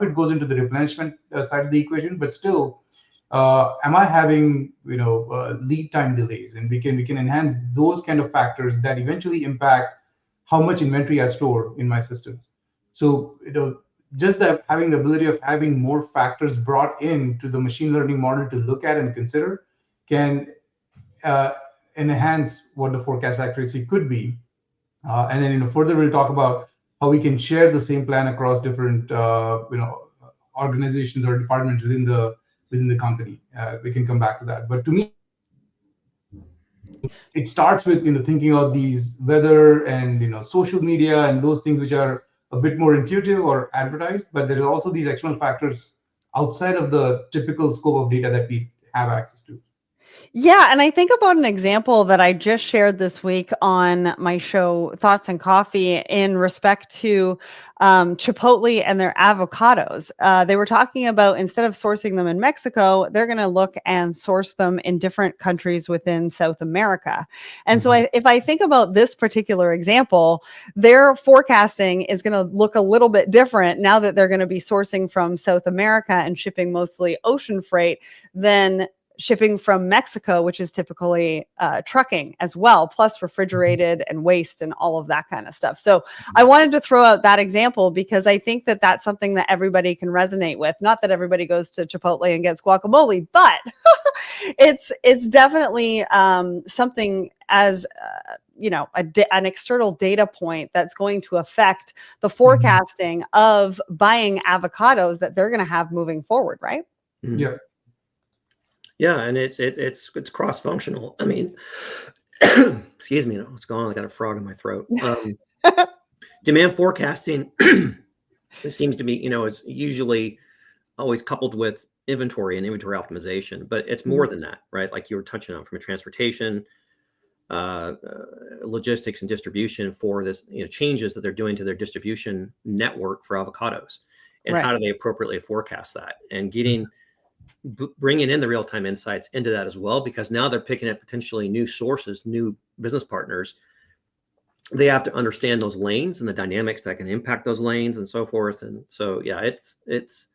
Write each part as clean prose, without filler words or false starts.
it goes into the replenishment side of the equation, but still, am I having lead time delays? And we can enhance those kind of factors that eventually impact how much inventory I store in my system. So just that having the ability of having more factors brought in to the machine learning model to look at and consider can uh, enhance what the forecast accuracy could be. And then further we'll talk about how we can share the same plan across different organizations or departments within the company. We can come back to that. But to me, it starts with thinking of these weather and social media and those things which are a bit more intuitive or advertised. But there are also these external factors outside of the typical scope of data that we have access to. Yeah, and I think about an example that I just shared this week on my show, Thoughts and Coffee, in respect to Chipotle and their avocados. They were talking about instead of sourcing them in Mexico, they're going to look and source them in different countries within South America. And so if I think about this particular example, their forecasting is going to look a little bit different now that they're going to be sourcing from South America and shipping mostly ocean freight than shipping from Mexico, which is typically trucking as well, plus refrigerated and waste and all of that kind of stuff. So I wanted to throw out that example because I think that that's something that everybody can resonate with. Not that everybody goes to Chipotle and gets guacamole, but it's definitely something as an external data point that's going to affect the forecasting of buying avocados that they're going to have moving forward, right? Yeah. Yeah, and it's cross-functional. I mean, excuse me, what's going on? I got a frog in my throat. Demand forecasting it seems to be, is usually always coupled with inventory and inventory optimization, but it's more than that, right? Like you were touching on, from a transportation, logistics and distribution for this, changes that they're doing to their distribution network for avocados, and how do they appropriately forecast that, and bringing in the real-time insights into that as well, because now they're picking up potentially new sources, new business partners. They have to understand those lanes and the dynamics that can impact those lanes and so forth. And so, yeah, it's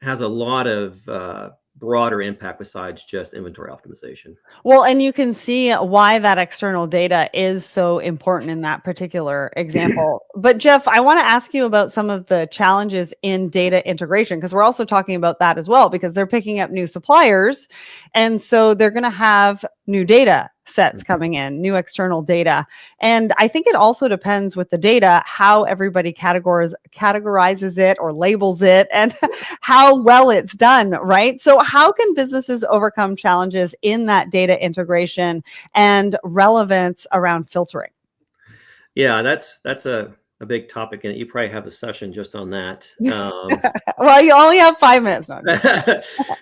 has a lot of broader impact besides just inventory optimization. Well, and you can see why that external data is so important in that particular example. But Jeff, I want to ask you about some of the challenges in data integration, because we're also talking about that as well, because they're picking up new suppliers. And so they're going to have new data sets coming in, new external data. And I think it also depends with the data, how everybody categorizes it or labels it and how well it's done, right? So how can businesses overcome challenges in that data integration and relevance around filtering? Yeah, that's a big topic, and you probably have a session just on that. Well, you only have 5 minutes. No,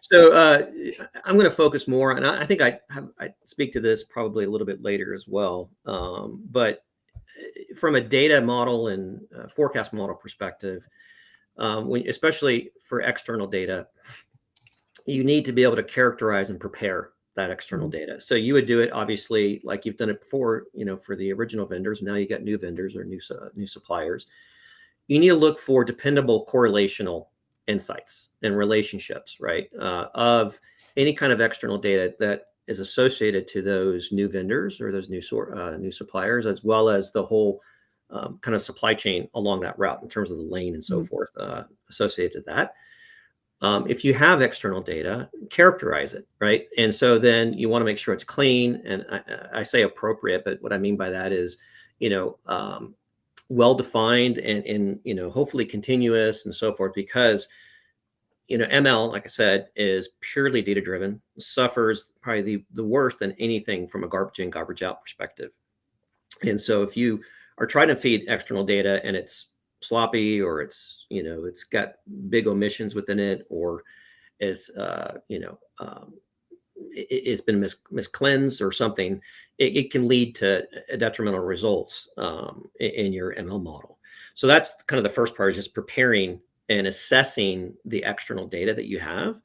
so I'm going to focus more, and I think I speak to this probably a little bit later as well. But from a data model and forecast model perspective, especially for external data, you need to be able to characterize and prepare that external data. So you would do it obviously like you've done it before, for the original vendors. Now you got new vendors or new suppliers. You need to look for dependable correlational insights and relationships, right? Of any kind of external data that is associated to those new vendors or those new suppliers, as well as the whole kind of supply chain along that route in terms of the lane and so forth associated to that. If you have external data, characterize it, right? And so then you want to make sure it's clean, and I say appropriate, but what I mean by that is, well-defined and hopefully continuous and so forth, because, ML, like I said, is purely data-driven, suffers probably the worst than anything from a garbage in, garbage out perspective. And so if you are trying to feed external data and it's sloppy, or it's it's got big omissions within it, or it's it's been miscleansed or something, it can lead to detrimental results in your ML model. So that's kind of the first part, is just preparing and assessing the external data that you have.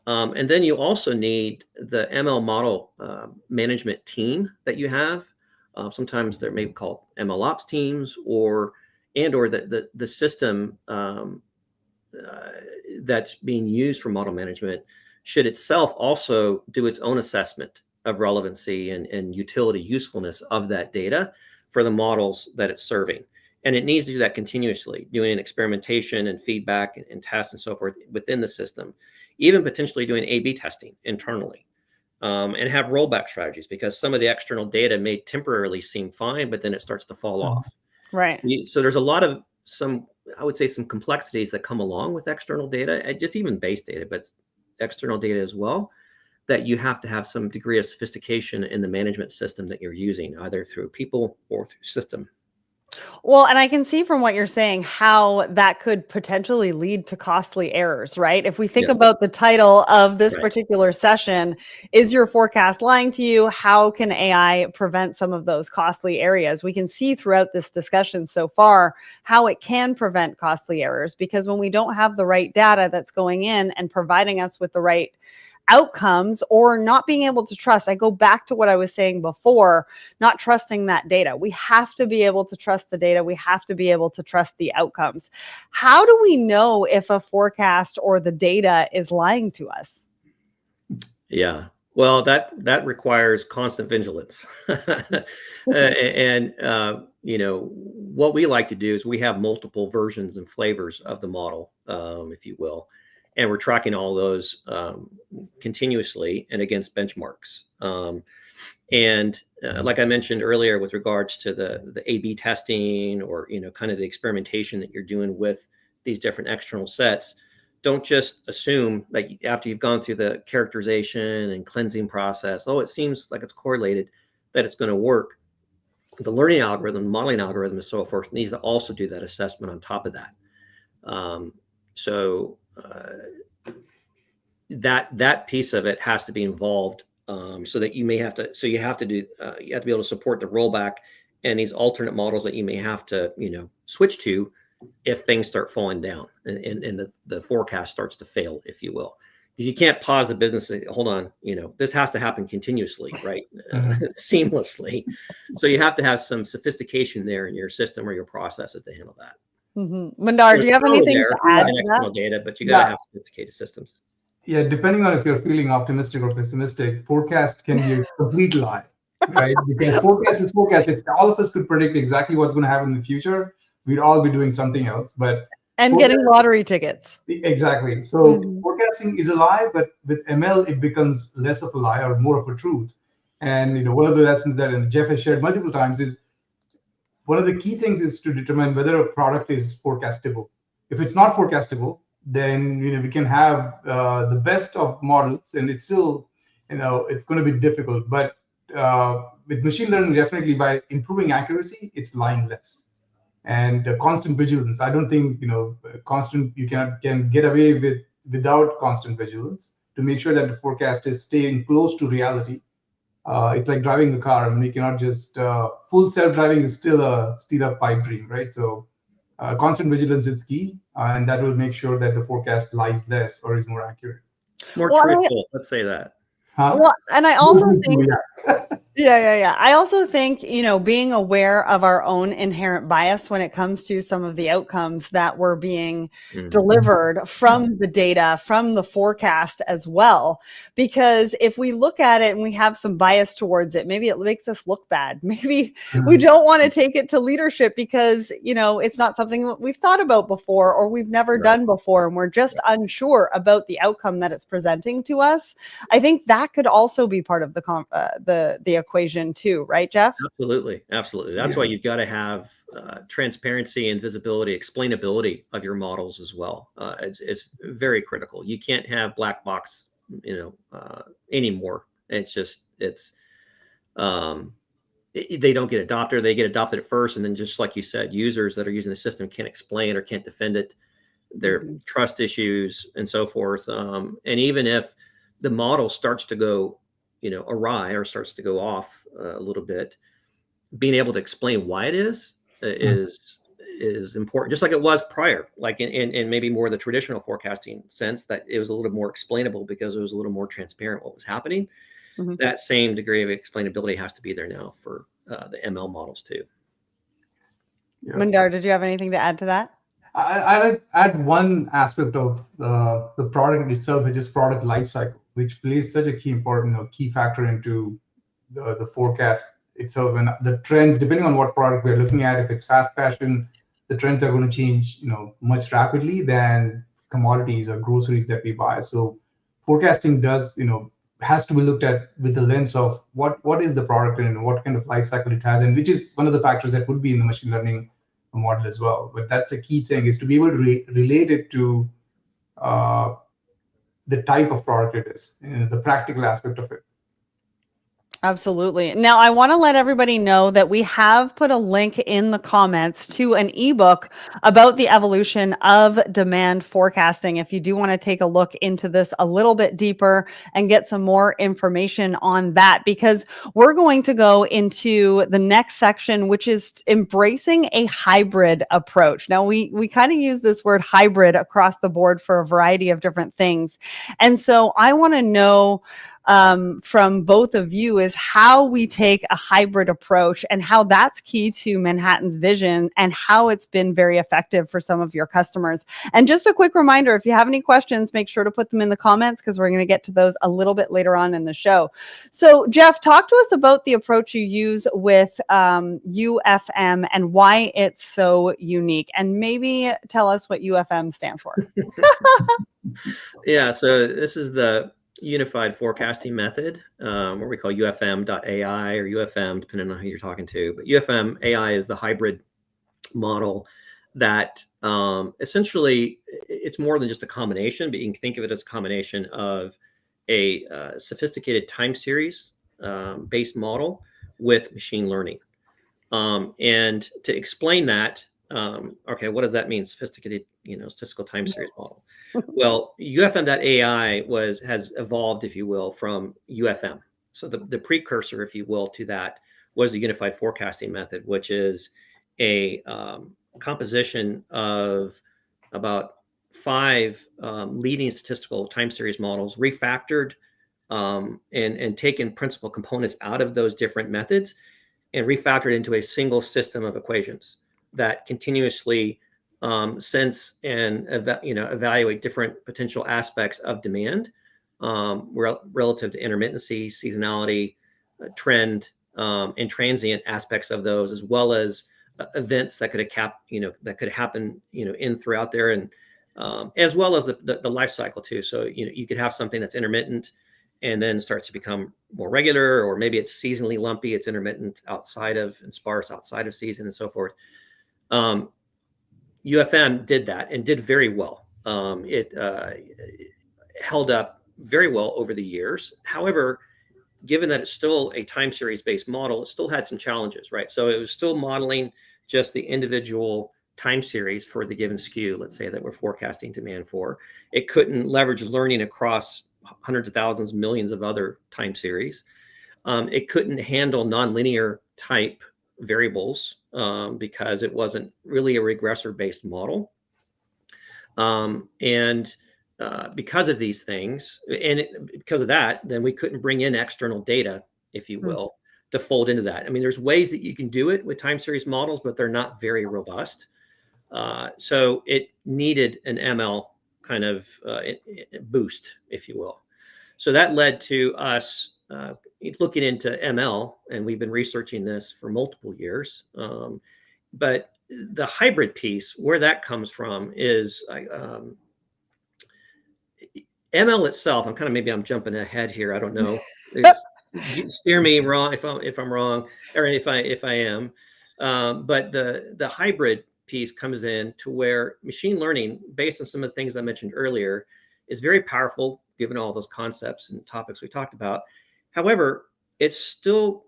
And then you also need the ML model management team that you have. Sometimes they're maybe called ML ops teams, or the system that's being used for model management should itself also do its own assessment of relevancy and utility usefulness of that data for the models that it's serving. And it needs to do that continuously, doing experimentation and feedback and tests and so forth within the system, even potentially doing A/B testing internally, and have rollback strategies, because some of the external data may temporarily seem fine, but then it starts to fall off. Right. So there's a lot of I would say some complexities that come along with external data, and just even base data, but external data as well, that you have to have some degree of sophistication in the management system that you're using, either through people or through system. Well, and I can see from what you're saying how that could potentially lead to costly errors, right? If we think about the title of this particular session, is your forecast lying to you? How can AI prevent some of those costly areas? We can see throughout this discussion so far how it can prevent costly errors, because when we don't have the right data that's going in and providing us with the right outcomes, or not being able to trust. I go back to what I was saying before, not trusting that data. We have to be able to trust the data. We have to be able to trust the outcomes. How do we know if a forecast or the data is lying to us? Yeah. Well, that requires constant vigilance. And what we like to do is we have multiple versions and flavors of the model, if you will. And we're tracking all those continuously and against benchmarks. Like I mentioned earlier, with regards to the A/B testing, or kind of the experimentation that you're doing with these different external sets, don't just assume, like, after you've gone through the characterization and cleansing process, oh, it seems like it's correlated, that it's going to work. The learning algorithm, modeling algorithm, and so forth needs to also do that assessment on top of that. That piece of it has to be involved, so that you have to be able to support the rollback and these alternate models that you may have to switch to if things start falling down and the forecast starts to fail, if you will. Because you can't pause the business and say, hold on, this has to happen continuously, right? Seamlessly. So you have to have some sophistication there in your system or your processes to handle that. Mandar, do you have anything to add to external data, but you got to have sophisticated systems. Yeah, depending on if you're feeling optimistic or pessimistic, forecast can be a complete lie, right? Because forecast is forecast. If all of us could predict exactly what's going to happen in the future, we'd all be doing something else. And getting lottery tickets. Exactly. So forecasting is a lie, but with ML, it becomes less of a lie or more of a truth. And one of the lessons that Jeff has shared multiple times is, one of the key things is to determine whether a product is forecastable. If it's not forecastable, then we can have the best of models, and it's still it's going to be difficult. But with machine learning, definitely by improving accuracy, it's lying less. And constant vigilance. I don't think you can get away without constant vigilance to make sure that the forecast is staying close to reality. It's like driving a car. I mean, you cannot just full self-driving is still a pipe dream, right? So constant vigilance is key, and that will make sure that the forecast lies less or is more accurate. More truthful, let's say that. Well, and I also think, yeah. I also think, being aware of our own inherent bias when it comes to some of the outcomes that were being delivered from the data, from the forecast as well. Because if we look at it and we have some bias towards it, maybe it makes us look bad. Maybe we don't want to take it to leadership because, it's not something that we've thought about before or we've never done before, and we're just unsure about the outcome that it's presenting to us. I think that could also be part of the equation too, right, Jeff? Absolutely. That's why you've got to have transparency and visibility, explainability of your models as well. It's very critical. You can't have black box, anymore. They don't get adopted. They get adopted at first, and then, just like you said, users that are using the system can't explain or can't defend it. Their trust issues and so forth. And even if the model starts to go awry or starts to go off a little bit, being able to explain why it is important, just like it was prior, like in maybe more the traditional forecasting sense, that it was a little more explainable because it was a little more transparent what was happening. That same degree of explainability has to be there now for the ML models too. Mandar, did you have anything to add to that? I'd add one aspect of the product itself, which is product lifecycle, which plays such a key important key factor into the forecast itself and the trends. Depending on what product we're looking at, if it's fast fashion, the trends are going to change much rapidly than commodities or groceries that we buy. So forecasting does has to be looked at with the lens of what is the product and what kind of life cycle it has, and which is one of the factors that would be in the machine learning model as well. But that's a key thing, is to be able to relate it to uh, the type of product it is, the practical aspect of it. Absolutely. Now, I want to let everybody know that we have put a link in the comments to an ebook about the evolution of demand forecasting. If you do want to take a look into this a little bit deeper and get some more information on that, because we're going to go into the next section, which is embracing a hybrid approach. Now, we kind of use this word hybrid across the board for a variety of different things. And so I want to know from both of you is how we take a hybrid approach and how that's key to Manhattan's vision and how it's been very effective for some of your customers. And just a quick reminder, if you have any questions, make sure to put them in the comments, because we're going to get to those a little bit later on in the show. So Jeff, talk to us about the approach you use with UFM and why it's so unique, and maybe tell us what UFM stands for. Yeah, so this is the unified forecasting method, what we call UFM.ai or UFM, depending on who you're talking to. But UFM AI is the hybrid model that essentially it's more than just a combination, but you can think of it as a combination of a sophisticated time series based model with machine learning. And to explain that, okay, what does that mean? Sophisticated, statistical time series model. Well, UFM.ai has evolved, if you will, from UFM. So the precursor, if you will, to that was the unified forecasting method, which is a composition of about 5 leading statistical time series models, refactored and taken principal components out of those different methods and refactored into a single system of equations that continuously sense and evaluate different potential aspects of demand relative to intermittency, seasonality, trend, and transient aspects of those, as well as events that could happen in throughout there, and as well as the life cycle too. So you could have something that's intermittent and then starts to become more regular, or maybe it's seasonally lumpy, it's intermittent and sparse outside of season, and so forth. UFM did that and did very well. It held up very well over the years. However, given that it's still a time series based model, it still had some challenges, right? So it was still modeling just the individual time series for the given SKU, let's say, that we're forecasting demand for. It couldn't leverage learning across hundreds of thousands, millions of other time series. It couldn't handle nonlinear type variables because it wasn't really a regressor-based model. Because of these things, because of that, then we couldn't bring in external data, if you will, to fold into that. I mean, there's ways that you can do it with time series models, but they're not very robust. So it needed an ML kind of boost, if you will. So that led to us looking into ML, and we've been researching this for multiple years. But the hybrid piece, where that comes from is ML itself. Maybe I'm jumping ahead here. I don't know. Steer me wrong if I'm wrong, or if I am. But the hybrid piece comes in to where machine learning, based on some of the things I mentioned earlier, is very powerful, given all those concepts and topics we talked about. However, it's still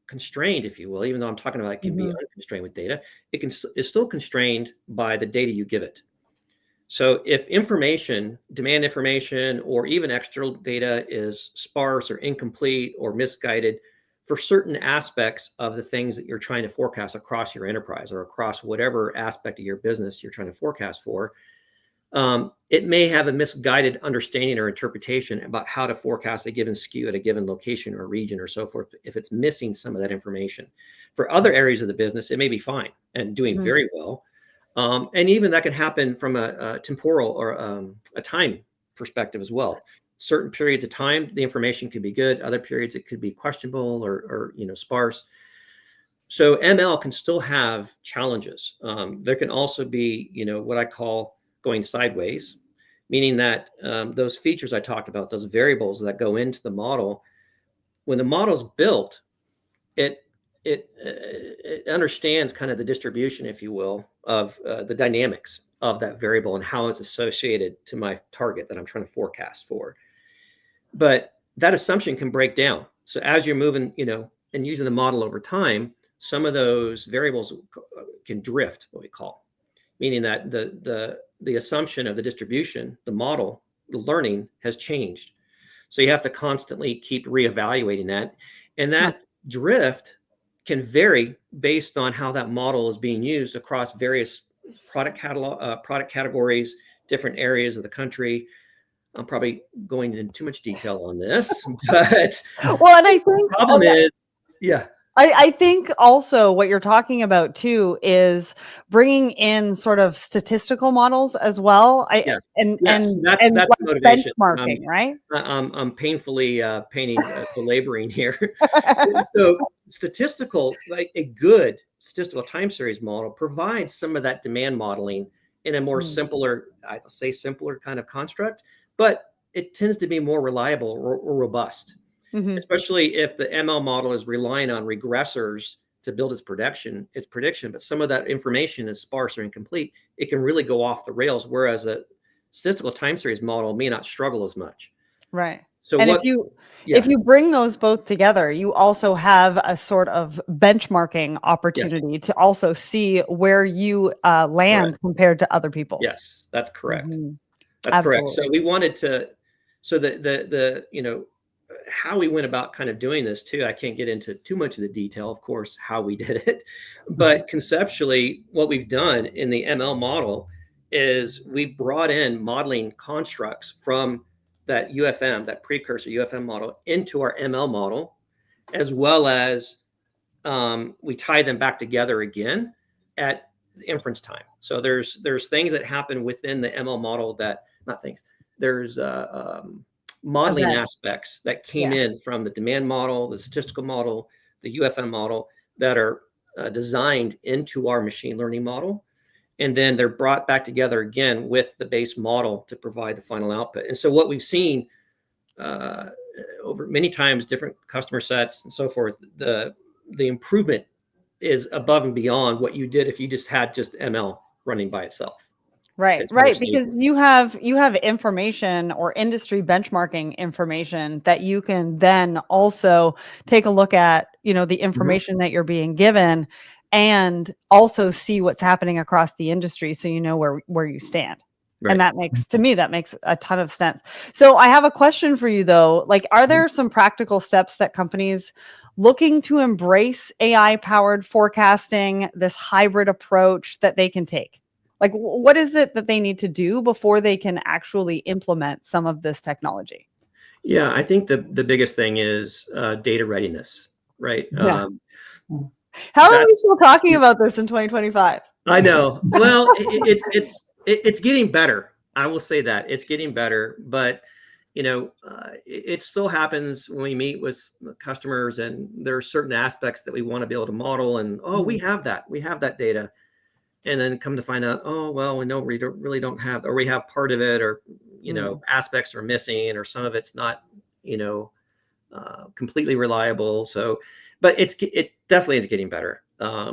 constrained, if you will, even though I'm talking about it can be unconstrained with data, it's still constrained by the data you give it. So if demand information, or even external data is sparse or incomplete or misguided for certain aspects of the things that you're trying to forecast across your enterprise or across whatever aspect of your business you're trying to forecast for, it may have a misguided understanding or interpretation about how to forecast a given SKU at a given location or region or so forth, if it's missing some of that information. For other areas of the business, it may be fine and doing very well. And even that can happen from a temporal or a time perspective as well. Certain periods of time, the information could be good. Other periods, it could be questionable or sparse. So ML can still have challenges. There can also be, what I call going sideways, meaning that those features I talked about, those variables that go into the model, when the model's built, it understands kind of the distribution, if you will, of the dynamics of that variable and how it's associated to my target that I'm trying to forecast for. But that assumption can break down. So as you're moving, and using the model over time, some of those variables can drift, what we call, meaning that the assumption of the distribution, the model, the learning has changed. So you have to constantly keep reevaluating that. And that drift can vary based on how that model is being used across various product categories, different areas of the country. I'm probably going into too much detail on this, but well, and I think the problem is, yeah. I think also what you're talking about too is bringing in sort of statistical models as well. Yes. And that's like motivation. benchmarking, right? I'm painfully belaboring here. So like a good statistical time series model provides some of that demand modeling in a more simpler kind of construct, but it tends to be more reliable or robust. Especially if the ML model is relying on regressors to build its prediction, but some of that information is sparse or incomplete, it can really go off the rails, whereas a statistical time series model may not struggle as much. Right. So and if you bring those both together, you also have a sort of benchmarking opportunity to also see where you land compared to other people. Yes, that's correct. That's Absolutely. correct. So we wanted to, so the how we went about kind of doing this too, I can't get into too much of the detail, of course, how we did it, but conceptually what we've done in the ML model is we've brought in modeling constructs from that UFM, that precursor UFM model, into our ML model, as well as we tie them back together again at inference time. So there's things that happen within the ML model there's modeling aspects that came in from the demand model, the statistical model, the UFM model that are designed into our machine learning model. And then they're brought back together again with the base model to provide the final output. And so what we've seen over many times, different customer sets and so forth, the improvement is above and beyond what you did if you just had ML running by itself. Right, right. Because you have information or industry benchmarking information that you can then also take a look at, the information that you're being given and also see what's happening across the industry. So, where you stand. Right. And that makes a ton of sense. So I have a question for you though. Like, are there some practical steps that companies looking to embrace AI powered forecasting, this hybrid approach that they can take? Like, what is it that they need to do before they can actually implement some of this technology? Yeah, I think the biggest thing is data readiness, right? Yeah. How are we still talking about this in 2025? I know. Well, it's getting better. I will say that it's getting better, but it still happens when we meet with customers, and there are certain aspects that we want to be able to model, and we have that data. And then come to find out, we really don't have, or we have part of it, or, aspects are missing, or some of it's not, completely reliable. So, but it definitely is getting better.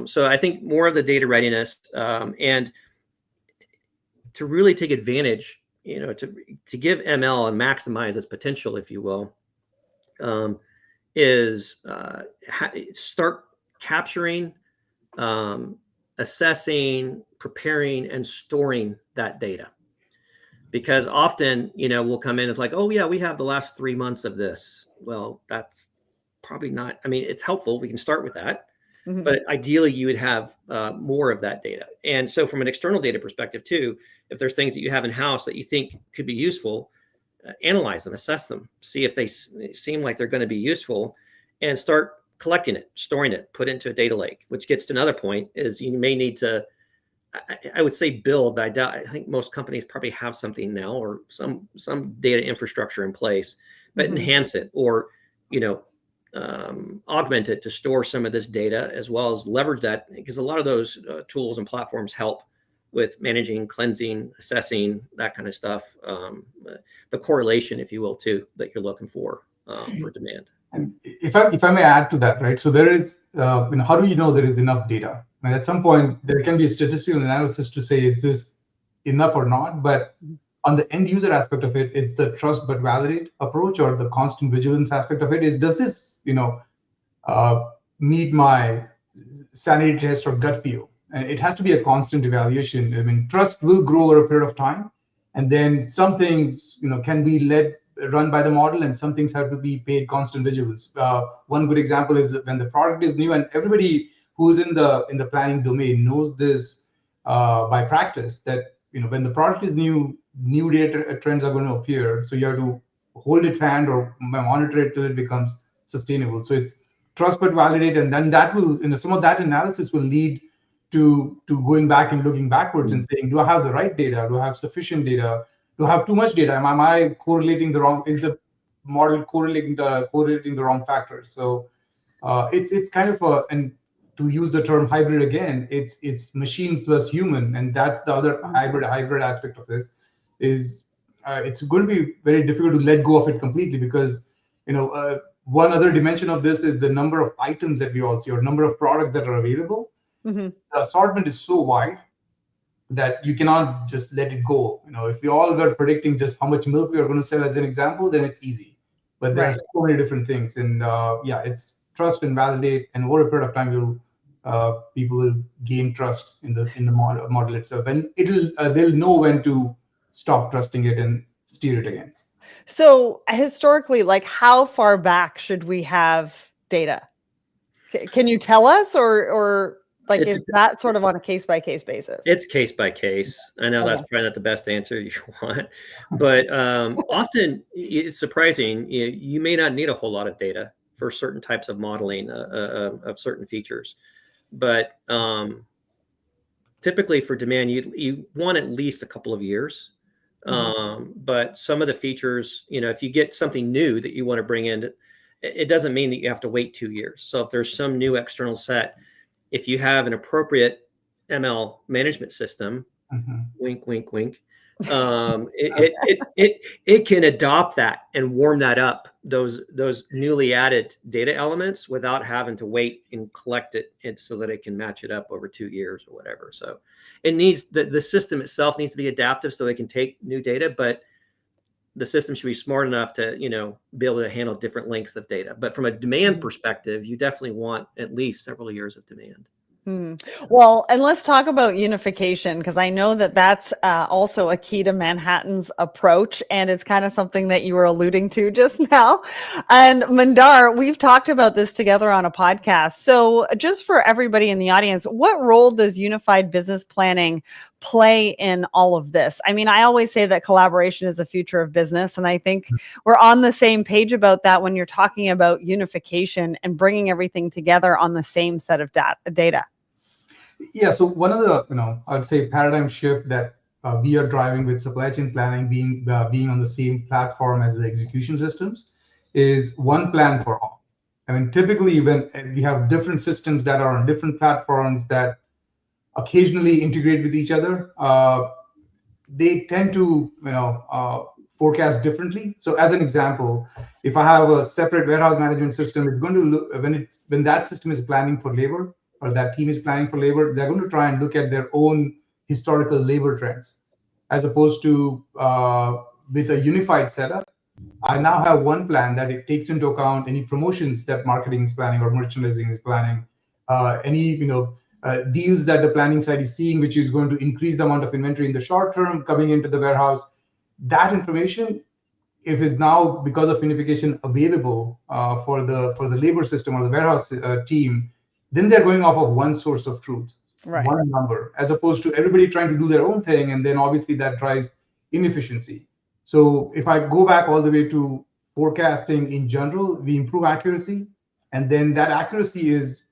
So I think more of the data readiness, and to really take advantage, to give ML and maximize its potential, if you will, is start capturing, assessing, preparing, and storing that data. Because often, we'll come in, it's like, oh yeah, we have the last 3 months of this. Well, that's probably not, it's helpful. We can start with that. But ideally you would have more of that data. And so from an external data perspective too, if there's things that you have in-house that you think could be useful, analyze them, assess them, see if they seem like they're going to be useful, and start collecting it, storing it, put it into a data lake, which gets to another point is you may need to I would say build, but I think most companies probably have something now or some data infrastructure in place, but enhance it or, augment it to store some of this data as well as leverage that, because a lot of those tools and platforms help with managing, cleansing, assessing, that kind of stuff, the correlation, if you will, too, that you're looking for demand. And if I may add to that, right? So there is, how do you know there is enough data? And at some point, there can be a statistical analysis to say, is this enough or not? But on the end user aspect of it, it's the trust but validate approach, or the constant vigilance aspect of it is, does this, meet my sanity test or gut feel? And it has to be a constant evaluation. I mean, trust will grow over a period of time. And then some things, can be run by the model, and some things have to be paid constant vigilance. One good example is when the product is new, and everybody who's in the planning domain knows this by practice, that when the product is new data trends are going to appear. So you have to hold its hand or monitor it till it becomes sustainable. So it's trust but validate, and then that will, some of that analysis will lead to going back and looking backwards and saying, do I have the right data? Do I have sufficient data? Do I have too much data? Am I correlating the wrong? Is the model correlating the wrong factors? So it's kind of and to use the term hybrid again, it's machine plus human, and that's the other hybrid aspect of this. Is it's going to be very difficult to let go of it completely, because one other dimension of this is the number of items that we all see, or number of products that are available. The assortment is so wide that you cannot just let it go. If we all were predicting just how much milk we are going to sell as an example, then it's easy. But there are so many different things, and it's trust and validate, and over a period of time, people will gain trust in the model itself, and they'll know when to stop trusting it and steer it again. So historically, like, how far back should we have data? Can you tell us, or like, is that sort of on a case-by-case basis? It's case by case. I know that's probably not the best answer you want, but often it's surprising. You may not need a whole lot of data for certain types of modeling of certain features, but typically for demand, you want at least a couple of years. But some of the features, if you get something new that you want to bring in, it doesn't mean that you have to wait 2 years. So if there's some new external set, if you have an appropriate ML management system, wink, wink, wink, it can adopt that and warm that up, those newly added data elements, without having to wait and collect it, and so that it can match it up over 2 years or whatever. So it needs, the system itself needs to be adaptive so they can take new data, but the system should be smart enough to, be able to handle different lengths of data. But from a demand perspective, you definitely want at least several years of demand. Well, and let's talk about unification, because I know that that's also a key to Manhattan's approach, and it's kind of something that you were alluding to just now. And Mandar, we've talked about this together on a podcast. So just for everybody in the audience, what role does unified business planning play in all of this? I mean, I always say that collaboration is the future of business, and I think we're on the same page about that when you're talking about unification and bringing everything together on the same set of data. Yeah, so one of the, I'd say paradigm shift that we are driving with supply chain planning being on the same platform as the execution systems is one plan for all. I mean, typically when we have different systems that are on different platforms that occasionally integrate with each other, they tend to, forecast differently. So as an example, if I have a separate warehouse management system, it's going to look, when that system is planning for labor, or that team is planning for labor, they're going to try and look at their own historical labor trends, as opposed to with a unified setup. I now have one plan that it takes into account any promotions that marketing is planning or merchandising is planning, any deals that the planning side is seeing, which is going to increase the amount of inventory in the short term coming into the warehouse. That information, if is now because of unification available for the labor system or the warehouse team, then they're going off of one source of truth, one number, as opposed to everybody trying to do their own thing, and then obviously that drives inefficiency. So if I go back all the way to forecasting in general, we improve accuracy, and then that accuracy is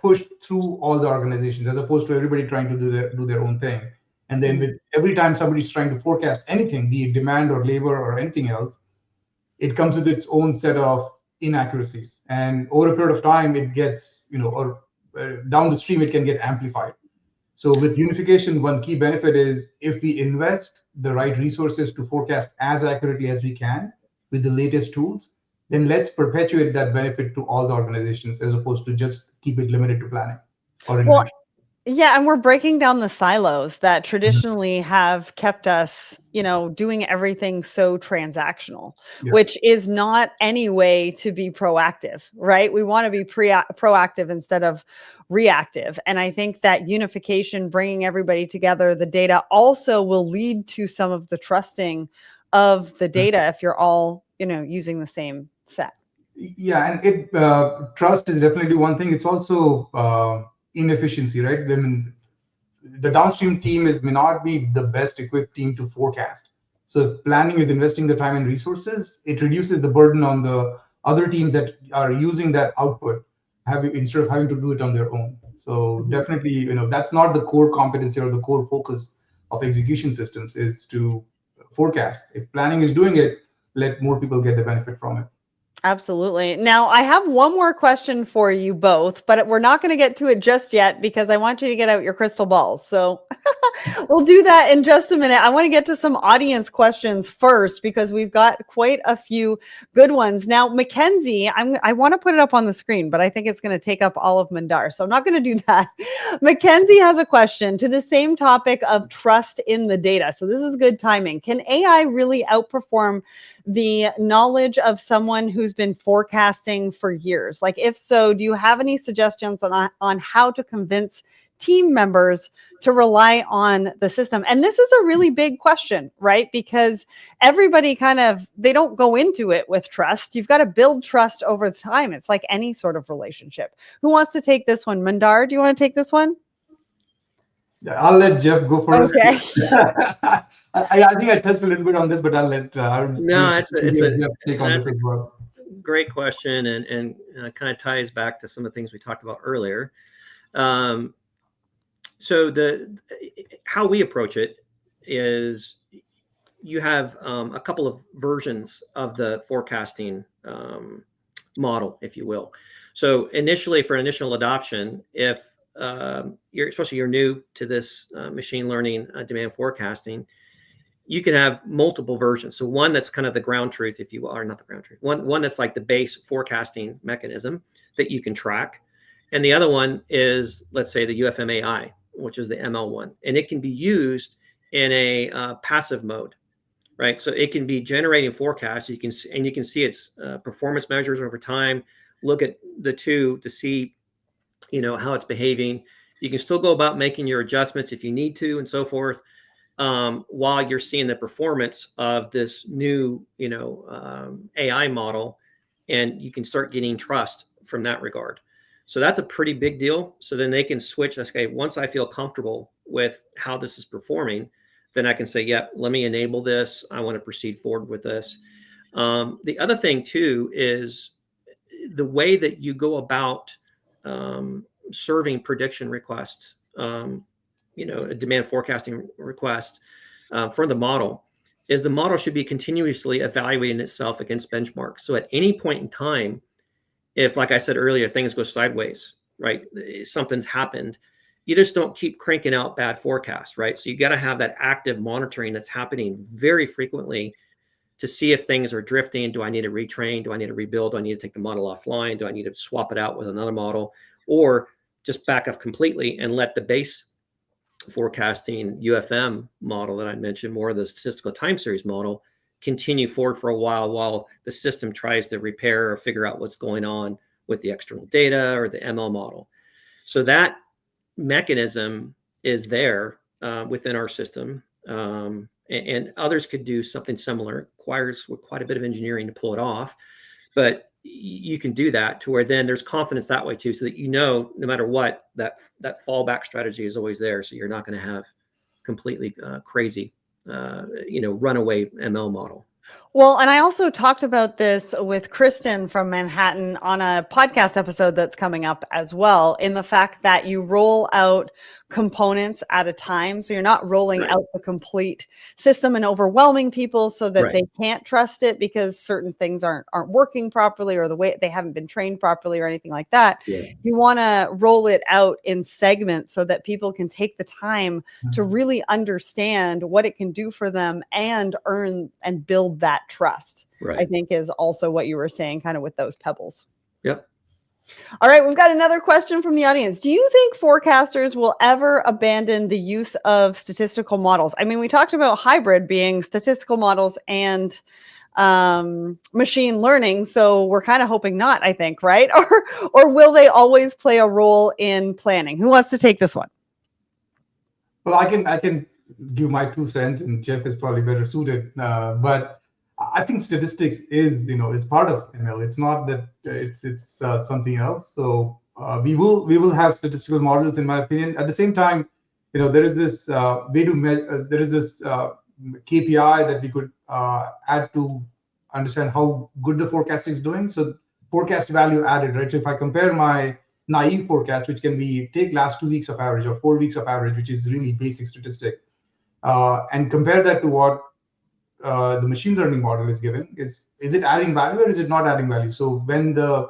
pushed through all the organizations, as opposed to everybody trying to do their own thing. And then with every time somebody's trying to forecast anything, be it demand or labor or anything else, it comes with its own set of inaccuracies. And over a period of time, it gets, or down the stream, it can get amplified. So with unification, one key benefit is if we invest the right resources to forecast as accurately as we can with the latest tools, then let's perpetuate that benefit to all the organizations, as opposed to just keep it limited to planning or innovation. Yeah, and we're breaking down the silos that traditionally have kept us, doing everything so transactional, which is not any way to be proactive, right? We want to be proactive instead of reactive. And I think that unification, bringing everybody together, the data also will lead to some of the trusting of the data if you're all, using the same set. Yeah, and trust is definitely one thing. It's also inefficiency, right? I mean, the downstream team may not be the best equipped team to forecast. So if planning is investing the time and resources, it reduces the burden on the other teams that are using that output, instead of having to do it on their own. So definitely, that's not the core competency or the core focus of execution systems, is to forecast. If planning is doing it, let more people get the benefit from it. Absolutely. Now, I have one more question for you both, but we're not going to get to it just yet because I want you to get out your crystal balls. So we'll do that in just a minute. I want to get to some audience questions first because we've got quite a few good ones. Now, Mackenzie, I want to put it up on the screen, but I think it's going to take up all of Mandar. So I'm not going to do that. Mackenzie has a question to the same topic of trust in the data. So this is good timing. Can AI really outperform the knowledge of someone who's been forecasting for years? Like, if so, do you have any suggestions on how to convince team members to rely on the system? And this is a really big question, right? Because everybody they don't go into it with trust. You've got to build trust over time. It's like any sort of relationship. Who wants to take this one? Mandar, do you want to take this one? I'll let Jeff go first. Okay. I think I touched a little bit on this, but I'll let Jeff take on this as well. Great question, and kind of ties back to some of the things we talked about earlier. So how we approach it is you have a couple of versions of the forecasting model, if you will. So initially, for initial adoption, if you're new to this machine learning demand forecasting, you can have multiple versions. So one that's kind of the ground truth, if you will, or not the ground truth. One that's like the base forecasting mechanism that you can track. And the other one is, let's say, the UFM-AI, which is the ML one. And it can be used in a passive mode, right? So it can be generating forecasts. You can see its performance measures over time, look at the two to see how it's behaving. You can still go about making your adjustments if you need to, and so forth, while you're seeing the performance of this new, AI model, and you can start getting trust from that regard. So that's a pretty big deal. So then they can switch. Okay, once I feel comfortable with how this is performing, then I can say, yeah, let me enable this. I want to proceed forward with this. The other thing too is the way that you go about serving prediction requests, a demand forecasting request for the model, is the model should be continuously evaluating itself against benchmarks. So at any point in time, if, like I said earlier, things go sideways, right, something's happened, you just don't keep cranking out bad forecasts, right? So you got to have that active monitoring that's happening very frequently to see if things are drifting. Do I need to retrain? Do I need to rebuild? Do I need to take the model offline? Do I need to swap it out with another model? Or just back up completely and let the base forecasting UFM model that I mentioned, more of the statistical time series model, continue forward for a while the system tries to repair or figure out what's going on with the external data or the ML model. So that mechanism is there within our system. And others could do something similar. Requires quite a bit of engineering to pull it off, but you can do that to where then there's confidence that way too, so that no matter what, that fallback strategy is always there. So you're not going to have completely crazy, runaway ML model. Well, and I also talked about this with Kristen from Manhattan on a podcast episode that's coming up as well, in the fact that you roll out components at a time. So you're not rolling Right. out the complete system and overwhelming people so that Right. they can't trust it because certain things aren't working properly, or the way they haven't been trained properly or anything like that. Yeah. You want to roll it out in segments so that people can take the time to really understand what it can do for them and earn and build that trust. Right. I think is also what you were saying kind of with those pebbles. Yep. All right, we've got another question from the audience. Do you think forecasters will ever abandon the use of statistical models? I mean, we talked about hybrid being statistical models and machine learning, so we're kind of hoping not, I think, right? Or will they always play a role in planning? Who wants to take this one? Well, I can give my 2 cents, and Jeff is probably better suited. But I think statistics is, it's part of ML. It's not that it's something else. So we will have statistical models, in my opinion. At the same time, there is this way to there is this KPI that we could add to understand how good the forecast is doing. So forecast value added, right? So if I compare my naive forecast, which can be take last 2 weeks of average or 4 weeks of average, which is really basic statistic, and compare that to what the machine learning model is giving, is it adding value or is it not adding value? So when the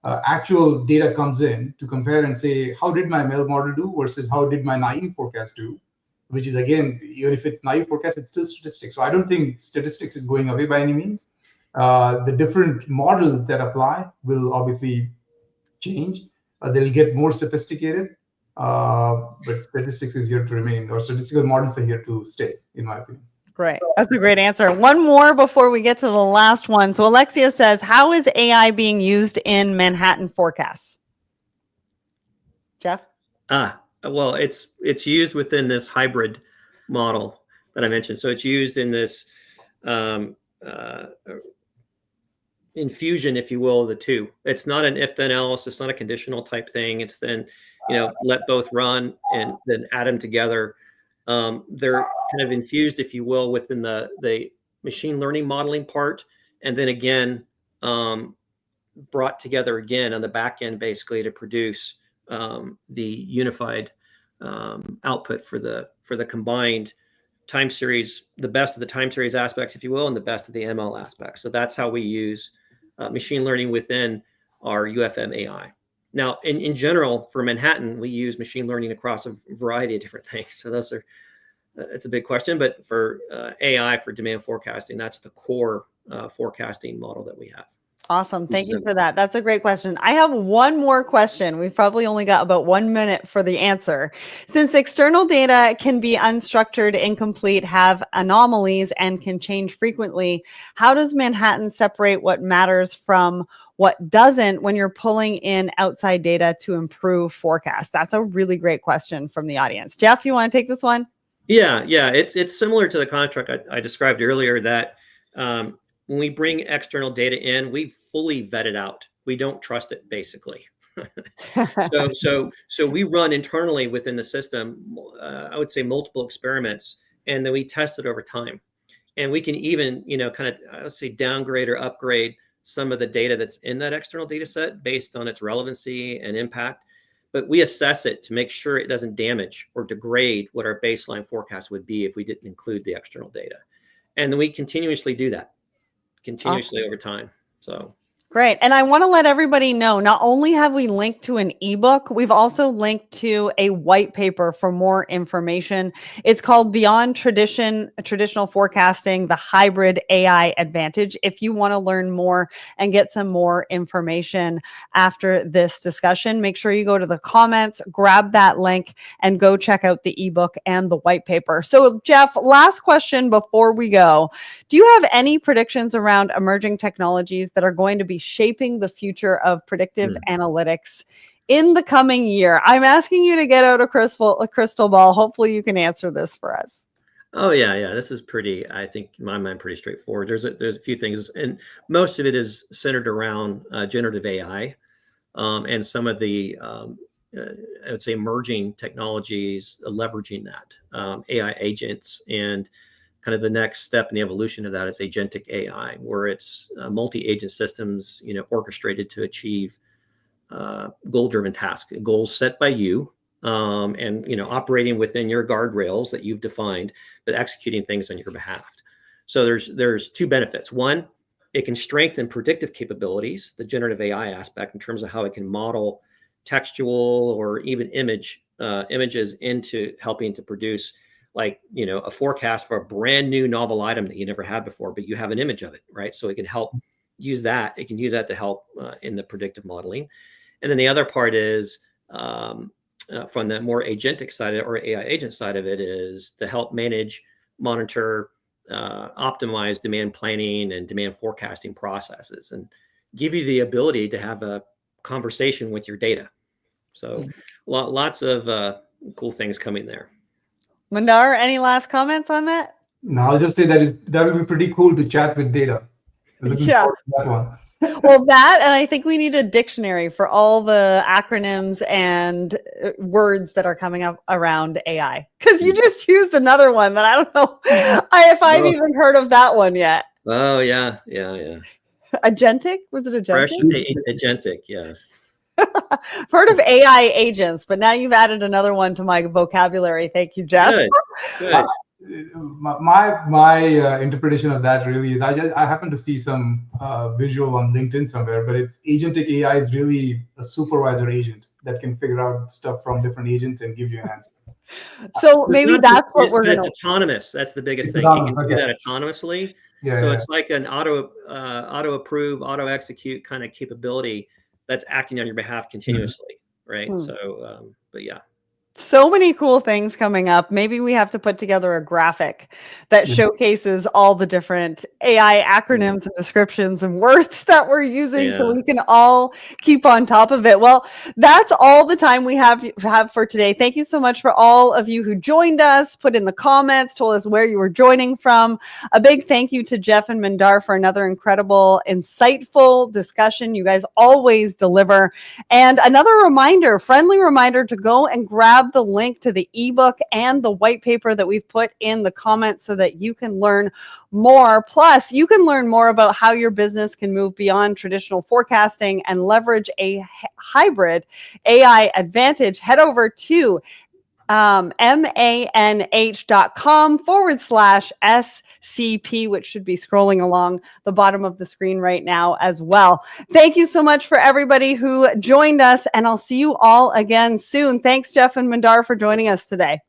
actual data comes in to compare and say, how did my ML model do versus how did my naive forecast do, which is, again, even if it's naive forecast, it's still statistics. So I don't think statistics is going away by any means. The different models that apply will obviously change. They'll get more sophisticated, but statistics is here to remain, or statistical models are here to stay, in my opinion. Great. That's a great answer. One more before we get to the last one. So Alexia says, how is AI being used in Manhattan forecasts? Jeff? Well, it's used within this hybrid model that I mentioned. So it's used in this infusion, if you will, of the two. It's not an if-then else. It's not a conditional type thing. It's then, let both run and then add them together. They're kind of infused, if you will, within the machine learning modeling part, and then again brought together again on the back end, basically to produce the unified output for the combined time series, the best of the time series aspects, if you will, and the best of the ML aspects. So that's how we use machine learning within our UFM AI. Now, in general, for Manhattan, we use machine learning across a variety of different things. So those are, it's a big question, but for AI, for demand forecasting, that's the core forecasting model that we have. Awesome. Thank you for that. That's a great question. I have one more question. We've probably only got about 1 minute for the answer. Since external data can be unstructured, incomplete, have anomalies, and can change frequently, how does Manhattan separate what matters from what doesn't when you're pulling in outside data to improve forecasts? That's a really great question from the audience. Jeff, you want to take this one? Yeah. It's similar to the construct I described earlier, that when we bring external data in, we fully vet it out. We don't trust it, basically. So we run internally within the system, I would say multiple experiments, and then we test it over time. And we can even, kind of, let's say, downgrade or upgrade some of the data that's in that external data set based on its relevancy and impact. But we assess it to make sure it doesn't damage or degrade what our baseline forecast would be if we didn't include the external data. And then we continuously do that. Continuously over time. So great. And I want to let everybody know, not only have we linked to an ebook, we've also linked to a white paper for more information. It's called Beyond Traditional Forecasting, the Hybrid AI Advantage. If you want to learn more and get some more information after this discussion, make sure you go to the comments, grab that link, and go check out the ebook and the white paper. So Jeff, last question before we go. Do you have any predictions around emerging technologies that are going to be shaping the future of predictive analytics in the coming year? I'm asking you to get out a crystal ball. Hopefully you can answer this for us. Oh yeah. This is pretty, I think in my mind, pretty straightforward. There's a few things, and most of it is centered around generative AI and some of the I would say emerging technologies leveraging that, AI agents and kind of the next step in the evolution of that is agentic AI, where it's multi-agent systems, orchestrated to achieve goal-driven tasks, goals set by you, and operating within your guardrails that you've defined, but executing things on your behalf. So there's two benefits. One, it can strengthen predictive capabilities, the generative AI aspect, in terms of how it can model textual or even images into helping to produce, like, a forecast for a brand new novel item that you never had before, but you have an image of it, right? So it can help use that. It can use that to help in the predictive modeling. And then the other part is from the more agentic side or AI agent side of it is to help manage, monitor, optimize demand planning and demand forecasting processes, and give you the ability to have a conversation with your data. So lots of cool things coming there. Mandar, any last comments on that? No, I'll just say that would be pretty cool to chat with data. Looking forward to that one. Well, that, and I think we need a dictionary for all the acronyms and words that are coming up around AI. Because you just used another one that I don't know if I've even heard of that one yet. Oh, yeah. Agentic? Was it agentic? Fresh agentic, yes. I've heard of AI agents, but now you've added another one to my vocabulary. Thank you, Jeff. Good. My interpretation of that really is I happen to see some visual on LinkedIn somewhere, but it's agentic AI is really a supervisor agent that can figure out stuff from different agents and give you an answer. So maybe that's what we're going to. It's autonomous. That's the biggest thing. You can do that autonomously. Yeah, it's like an auto approve, auto execute kind of capability that's acting on your behalf continuously, right? So, but yeah. So many cool things coming up. Maybe we have to put together a graphic that showcases all the different AI acronyms and descriptions and words that we're using so we can all keep on top of it. Well, that's all the time we have for today. Thank you so much for all of you who joined us, put in the comments, told us where you were joining from. A big thank you to Jeff and Mandar for another incredible, insightful discussion. You guys always deliver. And another reminder, friendly reminder, to go and grab the link to the ebook and the white paper that we've put in the comments so that you can learn more. Plus, you can learn more about how your business can move beyond traditional forecasting and leverage a hybrid AI advantage. Head over to manh.com/SCP, which should be scrolling along the bottom of the screen right now as well. Thank you so much for everybody who joined us, and I'll see you all again soon. Thanks, Jeff and Mandar, for joining us today.